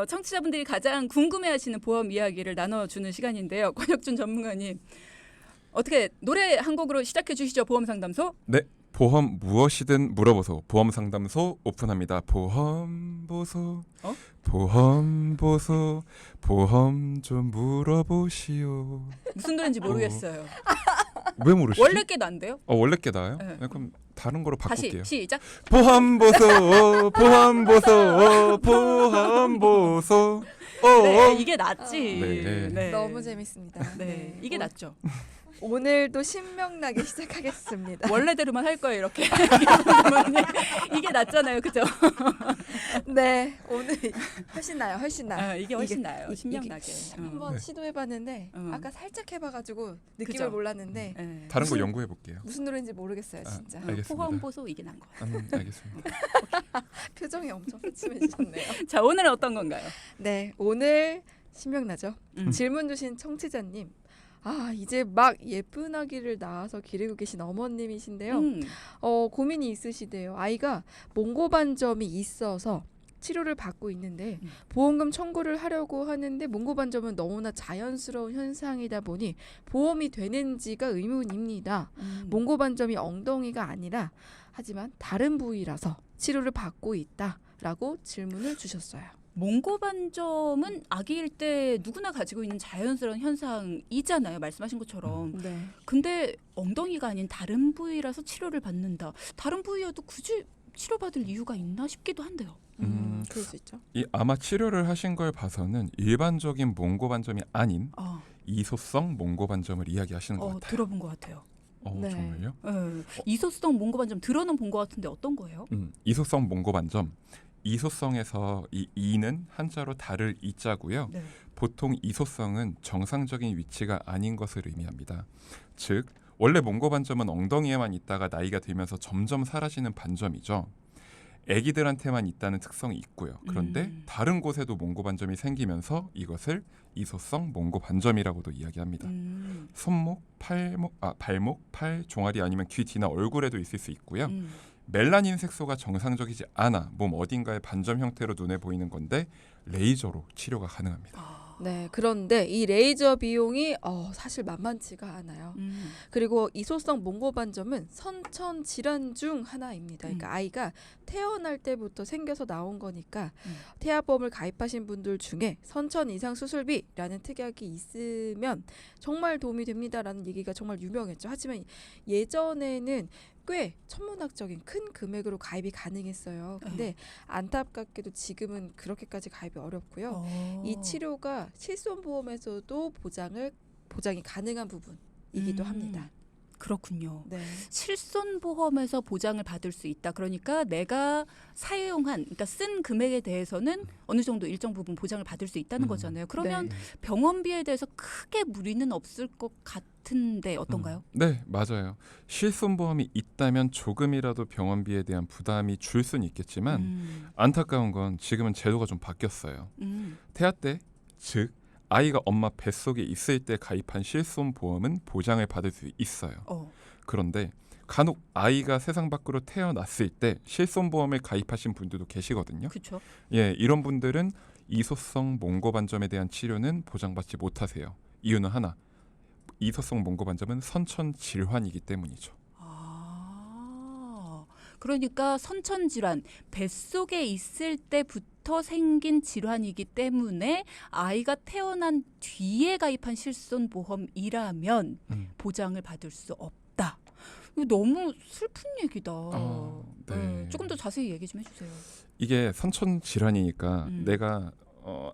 청취자분들이 가장 궁금해하시는 보험 이야기를 나눠주는 시간인데요. 권혁준 전문가님, 어떻게 노래 한 곡으로 시작해 주시죠. 보험 상담소. 네, 보험 무엇이든 물어보소. 보험 상담소 오픈합니다. 보험 보소. 보험 보소. 보험 좀 물어보시오. 무슨 노래인지 모르겠어요. 왜 모르시지? 원래 게 난데요. 원래 게 나요? 네. 그럼 다른 거로 바꿀게요. 다시 시작. 보험 보소. 보험 보소. 보험 보소. 네, 이게 낫지. 네. 너무 재밌습니다. 네, 이게 낫죠. 오늘도 신명나게 시작하겠습니다. 원래대로만 할 거예요, 이렇게. 이게 낫잖아요, 그죠? 네, 오늘 훨씬 나요, 훨씬 나. 이게 훨씬 나아요, 신명나게. 한번 네. 시도해봤는데 아까 살짝 해봐가지고 느낌을 그죠? 몰랐는데 네. 다른 거 연구해 볼게요. 무슨 노래인지 모르겠어요, 진짜. 알겠습니다. 포함 보소 이게 난 거. 알겠습니다. 표정이 엄청 새침해지셨네요. 자, 오늘은 어떤 건가요? 네, 오늘 신명나죠. 음. 질문 주신 청취자님. 이제 막 예쁜 아기를 낳아서 기르고 계신 어머님이신데요. 고민이 있으시대요. 아이가 몽고반점이 있어서 치료를 받고 있는데 보험금 청구를 하려고 하는데 몽고반점은 너무나 자연스러운 현상이다 보니 보험이 되는지가 의문입니다. 몽고반점이 엉덩이가 아니라 하지만 다른 부위라서 치료를 받고 있다라고 질문을 주셨어요. 몽고반점은 아기일 때 누구나 가지고 있는 자연스러운 현상이잖아요. 말씀하신 것처럼. 네. 근데 엉덩이가 아닌 다른 부위라서 치료를 받는다. 다른 부위여도 굳이 치료받을 이유가 있나 싶기도 한데요. 그럴 수 있죠. 아마 치료를 하신 걸 봐서는 일반적인 몽고반점이 아닌 이소성 몽고반점을 이야기하시는 것 같아요. 들어본 것 같아요. 네. 정말요? 네. 이소성 몽고반점 들어는 본 것 같은데 어떤 거예요? 이소성 몽고반점. 이소성에서 이 이는 한자로 다를 이자고요. 네. 보통 이소성은 정상적인 위치가 아닌 것을 의미합니다. 즉 원래 몽고반점은 엉덩이에만 있다가 나이가 들면서 점점 사라지는 반점이죠. 아기들한테만 있다는 특성이 있고요. 그런데 다른 곳에도 몽고반점이 생기면서 이것을 이소성 몽고반점이라고도 이야기합니다. 손목, 발목, 팔, 종아리 아니면 귀 뒤나 얼굴에도 있을 수 있고요. 멜라닌 색소가 정상적이지 않아 몸 어딘가의 반점 형태로 눈에 보이는 건데 레이저로 치료가 가능합니다. 네, 그런데 이 레이저 비용이 사실 만만치가 않아요. 그리고 이소성 몽고반점은 선천 질환 중 하나입니다. 그러니까 아이가 태어날 때부터 생겨서 나온 거니까 태아보험을 가입하신 분들 중에 선천 이상 수술비라는 특약이 있으면 정말 도움이 됩니다라는 얘기가 정말 유명했죠. 하지만 예전에는 꽤 천문학적인 큰 금액으로 가입이 가능했어요. 근데 안타깝게도 지금은 그렇게까지 가입이 어렵고요. 이 치료가 실손보험에서도 보장이 가능한 부분이기도 합니다. 그렇군요. 네. 실손보험에서 보장을 받을 수 있다. 그러니까 내가 그러니까 쓴 금액에 대해서는 어느 정도 일정 부분 보장을 받을 수 있다는 거잖아요. 그러면 네. 병원비에 대해서 크게 무리는 없을 것 같은데 어떤가요? 네, 맞아요. 실손보험이 있다면 조금이라도 병원비에 대한 부담이 줄 수는 있겠지만 안타까운 건 지금은 제도가 좀 바뀌었어요. 태아 때, 즉 아이가 엄마 뱃속에 있을 때 가입한 실손보험은 보장을 받을 수 있어요. 그런데 간혹 아이가 세상 밖으로 태어났을 때 실손보험을 가입하신 분들도 계시거든요. 그렇죠. 예, 이런 분들은 이소성 몽고반점에 대한 치료는 보장받지 못하세요. 이유는 하나, 이소성 몽고반점은 선천 질환이기 때문이죠. 그러니까 선천질환, 뱃속에 있을 때부터 생긴 질환이기 때문에 아이가 태어난 뒤에 가입한 실손보험이라면 보장을 받을 수 없다. 이거 너무 슬픈 얘기다. 네. 조금 더 자세히 얘기 좀 해주세요. 이게 선천 질환이니까 내가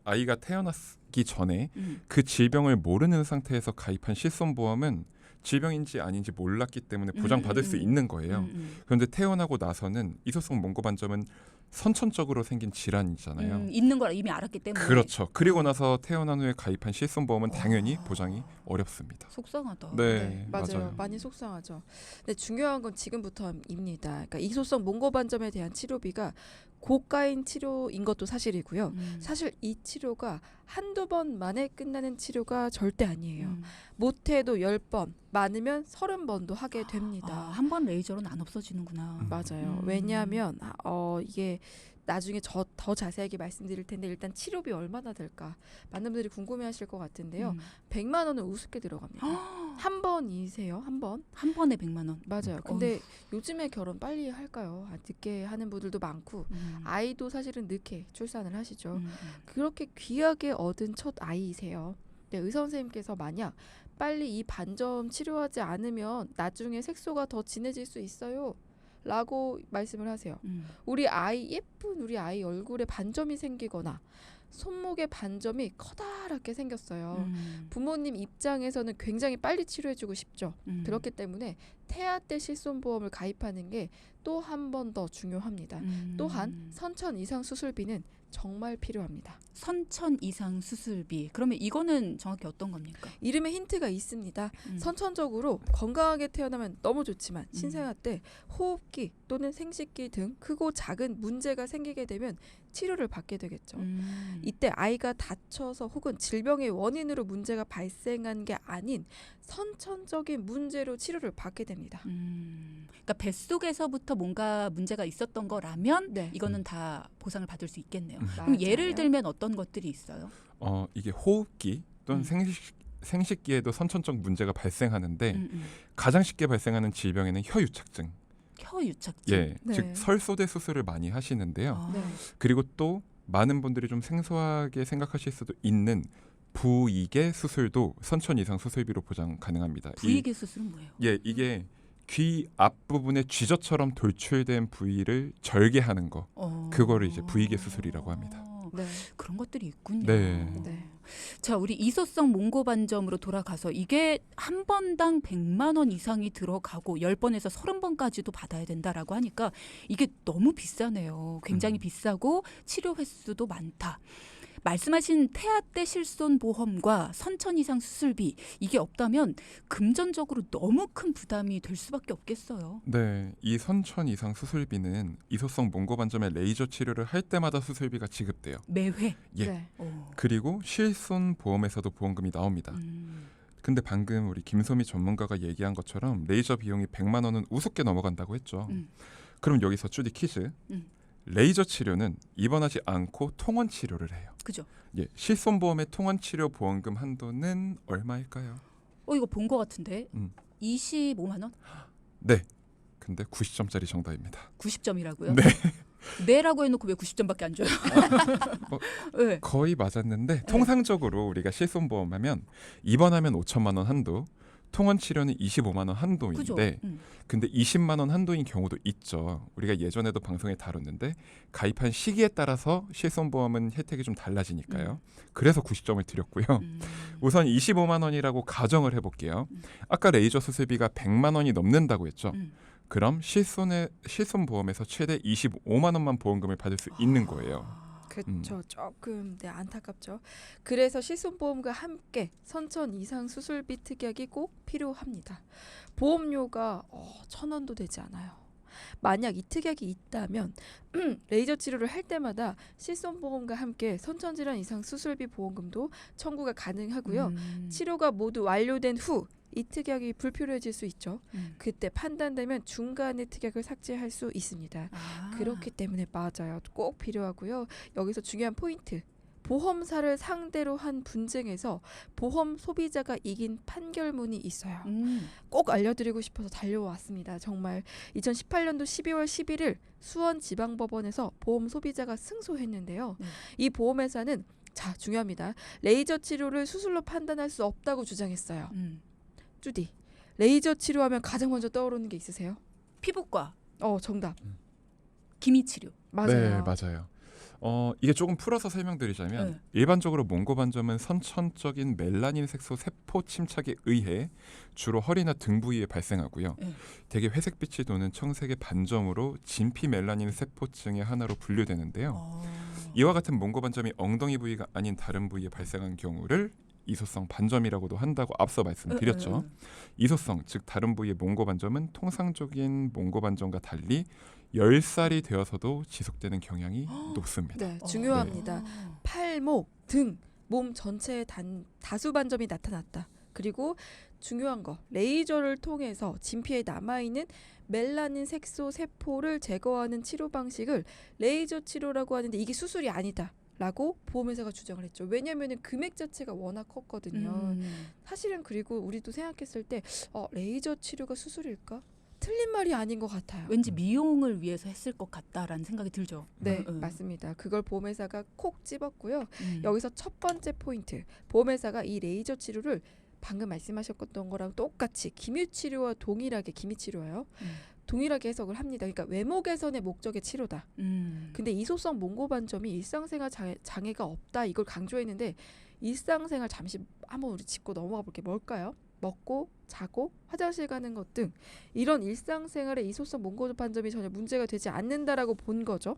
아이가 태어나기 전에 그 질병을 모르는 상태에서 가입한 실손보험은 질병인지 아닌지 몰랐기 때문에 보장받을 수 있는 거예요. 그런데 태어나고 나서는 이소성 몽고반점은 선천적으로 생긴 질환이잖아요. 있는 걸 이미 알았기 때문에. 그렇죠. 그리고 나서 태어난 후에 가입한 실손보험은 당연히 보장이 어렵습니다. 속상하다. 네, 맞아요. 많이 속상하죠. 근데 중요한 건 지금부터입니다. 그러니까 이소성 몽고반점에 대한 치료비가 고가인 치료인 것도 사실이고요. 사실 이 치료가 한두 번 만에 끝나는 치료가 절대 아니에요. 못해도 10번, 많으면 30번도 하게 됩니다. 한 번 레이저로는 안 없어지는구나. 맞아요. 왜냐하면 이게 나중에 더 자세하게 말씀드릴 텐데 일단 치료비 얼마나 들까 많은 분들이 궁금해하실 것 같은데요. 100만 원은 우습게 들어갑니다. 한 번이세요? 한 번? 한 번에 100만 원. 맞아요. 근데 요즘에 결혼 빨리 할까요? 늦게 하는 분들도 많고 아이도 사실은 늦게 출산을 하시죠. 그렇게 귀하게 얻은 첫 아이이세요. 네, 의사 선생님께서 만약 빨리 이 반점 치료하지 않으면 나중에 색소가 더 진해질 수 있어요. 라고 말씀을 하세요. 예쁜 우리 아이 얼굴에 반점이 생기거나 손목에 반점이 커다랗게 생겼어요. 부모님 입장에서는 굉장히 빨리 치료해주고 싶죠. 그렇기 때문에 태아 때 실손보험을 가입하는 게 또 한 번 더 중요합니다. 또한 선천 이상 수술비는 정말 필요합니다. 선천 이상 수술비. 그러면 이거는 정확히 어떤 겁니까? 이름에 힌트가 있습니다. 선천적으로 건강하게 태어나면 너무 좋지만 신생아 때 호흡기 또는 생식기 등 크고 작은 문제가 생기게 되면 치료를 받게 되겠죠. 이때 아이가 다쳐서 혹은 질병의 원인으로 문제가 발생한 게 아닌 선천적인 문제로 치료를 받게 됩니다. 그러니까 뱃속에서부터 뭔가 문제가 있었던 거라면 네. 이거는 다 보상을 받을 수 있겠네요. 맞아요. 그럼 예를 들면 어떤 것들이 있어요? 이게 호흡기 또는 생식기에도 선천적 문제가 발생하는데 가장 쉽게 발생하는 질병에는 혀유착증. 혀유착증. 예, 네. 즉 설소대 수술을 많이 하시는데요. 아. 네. 그리고 또 많은 분들이 좀 생소하게 생각하실 수도 있는 부이개 수술도 선천 이상 수술비로 보장 가능합니다. 부위계 수술은 뭐예요? 이게 귀 앞부분에 쥐젖처럼 돌출된 부위를 절개하는 거. 그거를 이제 부위계 수술이라고 합니다. 네. 그런 것들이 있군요. 네. 네. 자, 우리 이소성 몽고 반점으로 돌아가서 이게 한 번당 100만 원 이상이 들어가고 10번에서 30번까지도 받아야 된다라고 하니까 이게 너무 비싸네요. 굉장히 비싸고 치료 횟수도 많다. 말씀하신 태아 때 실손 보험과 선천 이상 수술비 이게 없다면 금전적으로 너무 큰 부담이 될 수밖에 없겠어요. 네, 이 선천 이상 수술비는 이소성 몽고 반점의 레이저 치료를 할 때마다 수술비가 지급돼요. 매회. 예. 네. 그리고 실손 보험에서도 보험금이 나옵니다. 근데 방금 우리 김소미 전문가가 얘기한 것처럼 레이저 비용이 100만 원은 우습게 넘어간다고 했죠. 그럼 여기서 주디 퀴즈. 레이저 치료는 입원하지 않고 통원 치료를 해요. 그죠? 예, 실손보험의 통원 치료 보험금 한도는 얼마일까요? 이거 본 것 같은데. 25만 원? 네. 근데 90점짜리 정답입니다. 90점이라고요? 네. 네라고 해놓고 왜 90점밖에 안 줘요? 네. 거의 맞았는데 통상적으로 우리가 실손보험하면 입원하면 5천만 원 한도, 통원 치료는 25만 원 한도인데 그죠? 근데 20만 원 한도인 경우도 있죠. 우리가 예전에도 방송에 다뤘는데 가입한 시기에 따라서 실손보험은 혜택이 좀 달라지니까요. 그래서 90점을 드렸고요. 우선 25만 원이라고 가정을 해볼게요. 아까 레이저 수술비가 100만 원이 넘는다고 했죠. 그럼 실손보험에서 최대 25만 원만 보험금을 받을 수 있는 거예요. 그렇죠. 조금 안타깝죠. 그래서 실손보험과 함께 선천 이상 수술비 특약이 꼭 필요합니다. 보험료가 1,000원도 되지 않아요. 만약 이 특약이 있다면 레이저 치료를 할 때마다 실손보험과 함께 선천질환 이상 수술비 보험금도 청구가 가능하고요. 치료가 모두 완료된 후 이 특약이 불필요해질 수 있죠. 그때 판단되면 중간에 특약을 삭제할 수 있습니다. 그렇기 때문에 맞아요. 꼭 필요하고요. 여기서 중요한 포인트. 보험사를 상대로 한 분쟁에서 보험 소비자가 이긴 판결문이 있어요. 꼭 알려드리고 싶어서 달려왔습니다. 정말 2018년도 12월 11일 수원지방법원에서 보험 소비자가 승소했는데요. 이 보험회사는 중요합니다. 레이저 치료를 수술로 판단할 수 없다고 주장했어요. 주디, 레이저 치료하면 가장 먼저 떠오르는 게 있으세요? 피부과. 정답. 기미치료. 맞아요. 네, 맞아요. 이게 조금 풀어서 설명드리자면 일반적으로 몽고 반점은 선천적인 멜라닌 색소 세포 침착에 의해 주로 허리나 등 부위에 발생하고요. 대개 회색빛이 도는 청색의 반점으로 진피 멜라닌 세포증의 하나로 분류되는데요. 이와 같은 몽고 반점이 엉덩이 부위가 아닌 다른 부위에 발생한 경우를 이소성 반점이라고도 한다고 앞서 말씀드렸죠. 이소성, 즉 다른 부위의 몽고 반점은 통상적인 몽고 반점과 달리 10살이 되어서도 지속되는 경향이 높습니다. 네, 중요합니다. 팔, 목, 등, 몸 전체에 다수 반점이 나타났다. 그리고 중요한 거 레이저를 통해서 진피에 남아있는 멜라닌 색소 세포를 제거하는 치료 방식을 레이저 치료라고 하는데 이게 수술이 아니다. 라고 보험회사가 주장을 했죠. 왜냐하면 금액 자체가 워낙 컸거든요. 사실은 그리고 우리도 생각했을 때 레이저 치료가 수술일까? 틀린 말이 아닌 것 같아요. 왠지 미용을 위해서 했을 것 같다라는 생각이 들죠. 네, 맞습니다. 그걸 보험회사가 콕 집었고요. 음. 여기서 첫 번째 포인트. 보험회사가 이 레이저 치료를 방금 말씀하셨던 거랑 똑같이 기미치료와 동일하게 기미치료예요. 동일하게 해석을 합니다. 그러니까 외모 개선의 목적의 치료다. 근데 이소성 몽고반점이 일상생활 장애가 없다 이걸 강조했는데 일상생활 잠시 한번 우리 짚고 넘어가 볼게 뭘까요? 먹고 자고 화장실 가는 것 등 이런 일상생활에 이소성 몽고반점이 전혀 문제가 되지 않는다라고 본 거죠.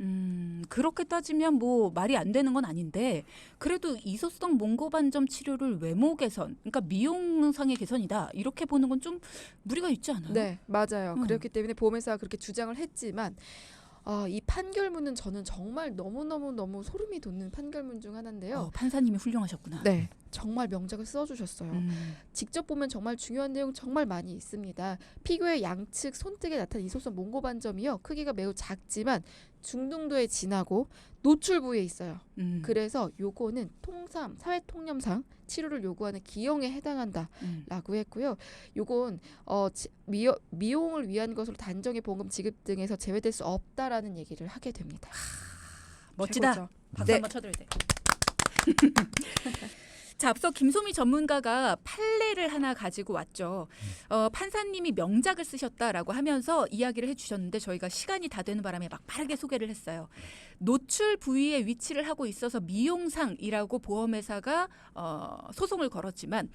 그렇게 따지면 뭐 말이 안 되는 건 아닌데 그래도 이소성 몽고반점 치료를 외모 개선, 그러니까 미용상의 개선이다 이렇게 보는 건 좀 무리가 있지 않아요? 네, 맞아요. 그렇기 때문에 보험회사가 그렇게 주장을 했지만 이 판결문은 저는 정말 너무 소름이 돋는 판결문 중 하나인데요. 판사님이 훌륭하셨구나. 네, 정말 명작을 써주셨어요. 직접 보면 정말 중요한 내용 정말 많이 있습니다. 피부의 양측 손등에 나타난 이소성 몽고반점이요. 크기가 매우 작지만 중등도에 진하고 노출 부위에 있어요. 그래서 요거는 통삼, 사회통념상 치료를 요구하는 기형에 해당한다라고 했고요. 요건 미용을 위한 것으로 단정의 보험금 지급 등에서 제외될 수 없다라는 얘기를 하게 됩니다. 멋지다. 최고죠. 박수 한번 쳐드려야 돼. 자, 앞서 김소미 전문가가 판례를 하나 가지고 왔죠. 판사님이 명작을 쓰셨다라고 하면서 이야기를 해주셨는데 저희가 시간이 다 되는 바람에 막 빠르게 소개를 했어요. 노출 부위에 위치를 하고 있어서 미용상이라고 보험회사가 소송을 걸었지만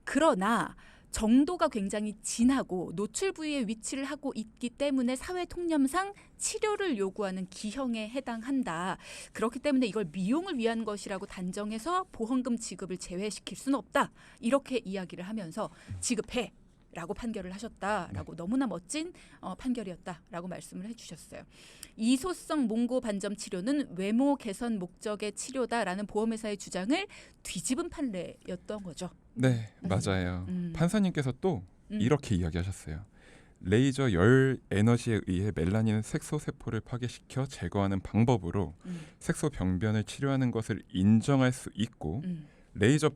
그러나 정도가 굉장히 진하고 노출 부위에 위치를 하고 있기 때문에 사회통념상 치료를 요구하는 기형에 해당한다. 그렇기 때문에 이걸 미용을 위한 것이라고 단정해서 보험금 지급을 제외시킬 수는 없다. 이렇게 이야기를 하면서 지급해. 라고 판결을 하셨다라고 너무나 멋진 판결이었다라고 말씀을 해주셨어요. 이소성 몽고 반점 치료는 외모 개선 목적의 치료다라는 보험회사의 주장을 뒤집은 판례였던 거죠. 네, 맞아요. 판사님께서 또 이렇게 이야기하셨어요. 레이저 열 에너지에 의해 멜라닌 색소 세포를 파괴시켜 제거하는 방법으로 색소 병변을 치료하는 것을 인정할 수 있고 레이저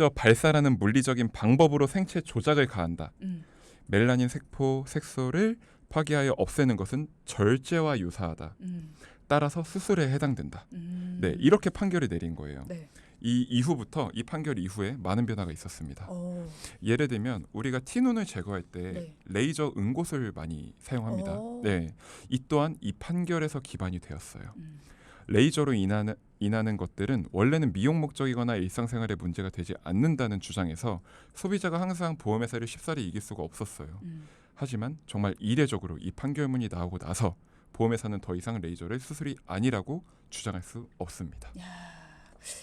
발사라는 물리적인 방법으로 생체 조작을 가한다. 멜라닌 색소를 파괴하여 없애는 것은 절제와 유사하다. 따라서 수술에 해당된다. 네, 이렇게 판결을 내린 거예요. 네. 이 판결 이후에 많은 변화가 있었습니다. 예를 들면 우리가 티눈을 제거할 때 네. 레이저 은곳을 많이 사용합니다. 네, 이 또한 이 판결에서 기반이 되었어요. 레이저로 인하는 것들은 원래는 미용 목적이거나 일상생활에 문제가 되지 않는다는 주장에서 소비자가 항상 보험회사를 쉽사리 이길 수가 없었어요. 하지만 정말 이례적으로 이 판결문이 나오고 나서 보험회사는 더 이상 레이저를 수술이 아니라고 주장할 수 없습니다.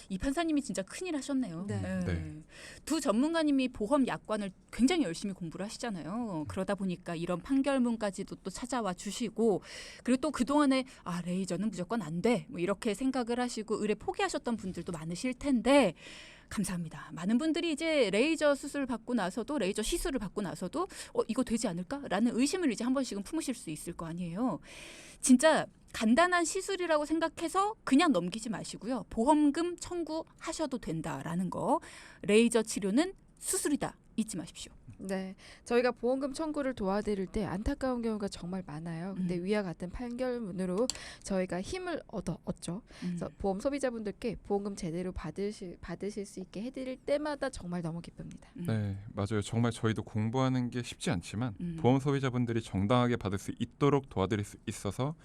이 판사님이 진짜 큰일 하셨네요. 네. 네. 두 전문가님이 보험 약관을 굉장히 열심히 공부를 하시잖아요. 그러다 보니까 이런 판결문까지도 또 찾아와 주시고 그리고 또 그동안에 레이저는 무조건 안 돼. 뭐 이렇게 생각을 하시고 의뢰 포기하셨던 분들도 많으실 텐데 감사합니다. 많은 분들이 이제 레이저 수술 받고 나서도 레이저 시술을 받고 나서도 이거 되지 않을까라는 의심을 이제 한 번씩은 품으실 수 있을 거 아니에요. 진짜 간단한 시술이라고 생각해서 그냥 넘기지 마시고요. 보험금 청구하셔도 된다라는 거. 레이저 치료는 수술이다. 잊지 마십시오. 네, 저희가 보험금 청구를 도와드릴 때 안타까운 경우가 정말 많아요. 근데 위와 같은 판결문으로 저희가 힘을 얻죠. 그래서 보험 소비자분들께 보험금 제대로 받으실 수 있게 해드릴 때마다 정말 너무 기쁩니다. 네, 맞아요. 정말 저희도 공부하는 게 쉽지 않지만 보험 소비자분들이 정당하게 받을 수 있도록 도와드릴 수 있어서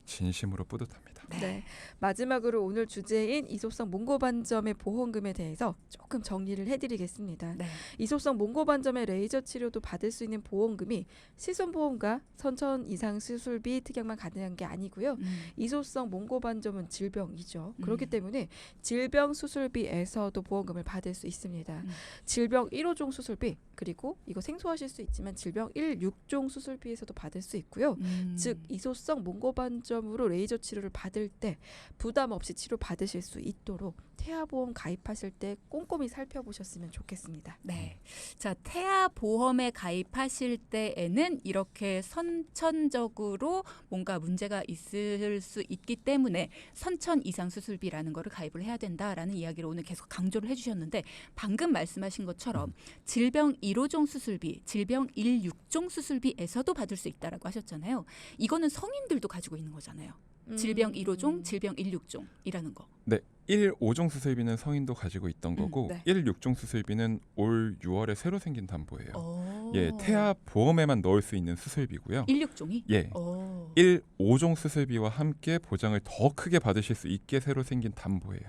진심으로 뿌듯합니다. 네, 마지막으로 오늘 주제인 이소성 몽고반점의 보험금에 대해서 조금 정리를 해드리겠습니다. 네. 이소성 몽고반점의 레이저 치료도 받을 수 있는 보험금이 실손보험과 선천 이상 수술비 특약만 가능한 게 아니고요. 이소성 몽고반점은 질병이죠. 그렇기 때문에 질병 수술비에서도 보험금을 받을 수 있습니다. 질병 1호종 수술비 그리고 이거 생소하실 수 있지만 질병 1, 6종 수술비에서도 받을 수 있고요. 즉 이소성 몽고반점으로 레이저 치료를 받을 받을 때 부담 없이 치료 받으실 수 있도록 태아보험 가입하실 때 꼼꼼히 살펴보셨으면 좋겠습니다. 네. 자, 태아 보험에 가입하실 때에는 이렇게 선천적으로 뭔가 문제가 있을 수 있기 때문에 선천 이상 수술비라는 거를 가입을 해야 된다라는 이야기를 오늘 계속 강조를 해주셨는데 방금 말씀하신 것처럼 질병 1호종 수술비, 질병 1,6종 수술비에서도 받을 수 있다라고 하셨잖아요. 이거는 성인들도 가지고 있는 거잖아요. 질병 1호종, 질병 1,6종이라는 거. 네, 1,5종 수술비는 성인도 가지고 있던 거고 네. 1,6종 수술비는 올 6월에 새로 생긴 담보예요. 오. 예, 태아 보험에만 넣을 수 있는 수술비고요. 1,6종이? 예, 1,5종 수술비와 함께 보장을 더 크게 받으실 수 있게 새로 생긴 담보예요.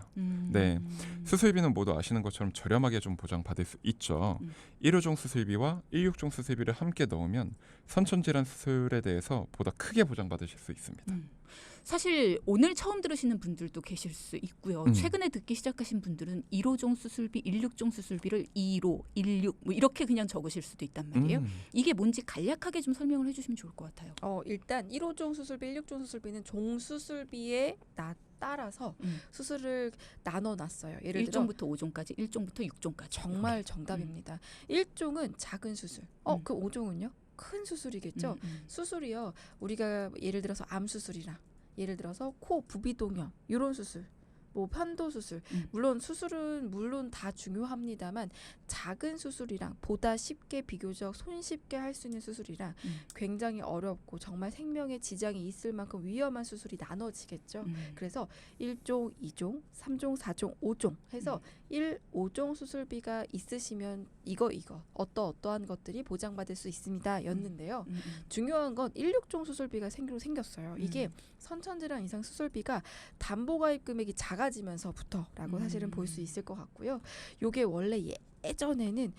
네, 수술비는 모두 아시는 것처럼 저렴하게 좀 보장받을 수 있죠. 1호종 수술비와 1,6종 수술비를 함께 넣으면 선천질환 수술에 대해서 보다 크게 보장받으실 수 있습니다. 사실 오늘 처음 들으시는 분들도 계실 수 있고요. 최근에 듣기 시작하신 분들은 1호종 수술비, 1,6종 수술비를 2로, 16 뭐 이렇게 그냥 적으실 수도 있단 말이에요. 이게 뭔지 간략하게 좀 설명을 해주시면 좋을 것 같아요. 일단 1호종 수술비, 1,6종 수술비는 종 수술비에 따라서 수술을 나눠놨어요. 예를 들어 1종부터 5종까지, 1종부터 6종까지. 정말 정답입니다. 1종은 작은 수술. 그 5종은요? 큰 수술이겠죠. 수술이요. 우리가 예를 들어서 암 수술이랑 예를 들어서 코 부비동염 이런 수술, 뭐 편도 수술, 물론 수술은 물론 다 중요합니다만 작은 수술이랑 보다 쉽게 비교적 손쉽게 할 수 있는 수술이랑 굉장히 어렵고 정말 생명에 지장이 있을 만큼 위험한 수술이 나눠지겠죠. 그래서 1종, 2종, 3종, 4종, 5종 해서 1,5종 수술비가 있으시면 이거 어떠한 것들이 보장받을 수 있습니다 였는데요. 중요한 건 1,6종 수술비가 생겼어요. 이게 선천질환 이상 수술비가 담보가입 금액이 작아지면서부터라고 사실은 볼 수 있을 것 같고요. 요게 원래 예전에는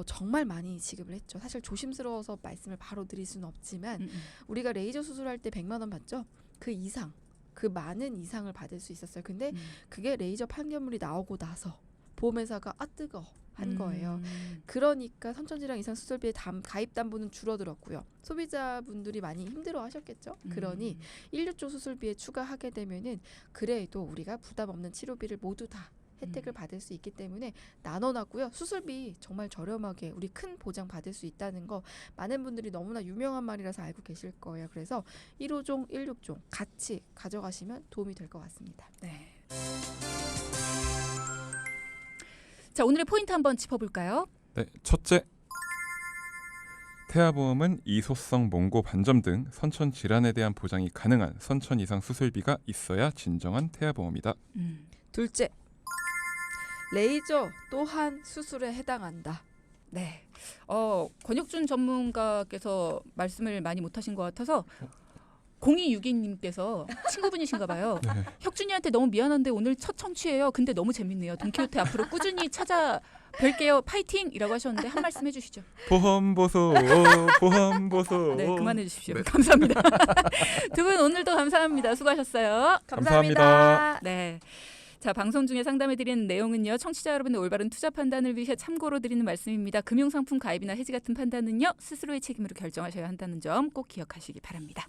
정말 많이 지급을 했죠. 사실 조심스러워서 말씀을 바로 드릴 수는 없지만 우리가 레이저 수술할 때 100만 원 받죠? 그 이상, 그 많은 이상을 받을 수 있었어요. 근데 그게 레이저 판결물이 나오고 나서 보험회사가 뜨거 한 거예요. 그러니까 선천질환 이상 수술비의 가입 담보는 줄어들었고요. 소비자분들이 많이 힘들어하셨겠죠. 그러니 1,6종 수술비에 추가하게 되면은 그래도 우리가 부담 없는 치료비를 모두 다 혜택을 받을 수 있기 때문에 나눠놨고요. 수술비 정말 저렴하게 우리 큰 보장 받을 수 있다는 거 많은 분들이 너무나 유명한 말이라서 알고 계실 거예요. 그래서 1호종, 1,6종 같이 가져가시면 도움이 될 것 같습니다. 네. 자, 오늘의 포인트 한번 짚어볼까요? 네, 첫째, 태아보험은 이소성 몽고 반점 등 선천 질환에 대한 보장이 가능한 선천 이상 수술비가 있어야 진정한 태아보험이다. 둘째, 레이저 또한 수술에 해당한다. 네. 권혁준 전문가께서 말씀을 많이 못하신 것 같아서 0262님께서 친구분이신가 봐요. 네. 혁준이한테 너무 미안한데 오늘 첫 청취예요. 근데 너무 재밌네요. 돈키호테 앞으로 꾸준히 찾아뵐게요. 파이팅이라고 하셨는데 한 말씀 해주시죠. 보험 보소, 보험 보소. 네, 그만해 주십시오. 네. 감사합니다. 두 분 오늘도 감사합니다. 수고하셨어요. 감사합니다. 네. 자, 방송 중에 상담해드리는 내용은요. 청취자 여러분의 올바른 투자 판단을 위해 참고로 드리는 말씀입니다. 금융상품 가입이나 해지 같은 판단은요. 스스로의 책임으로 결정하셔야 한다는 점 꼭 기억하시기 바랍니다.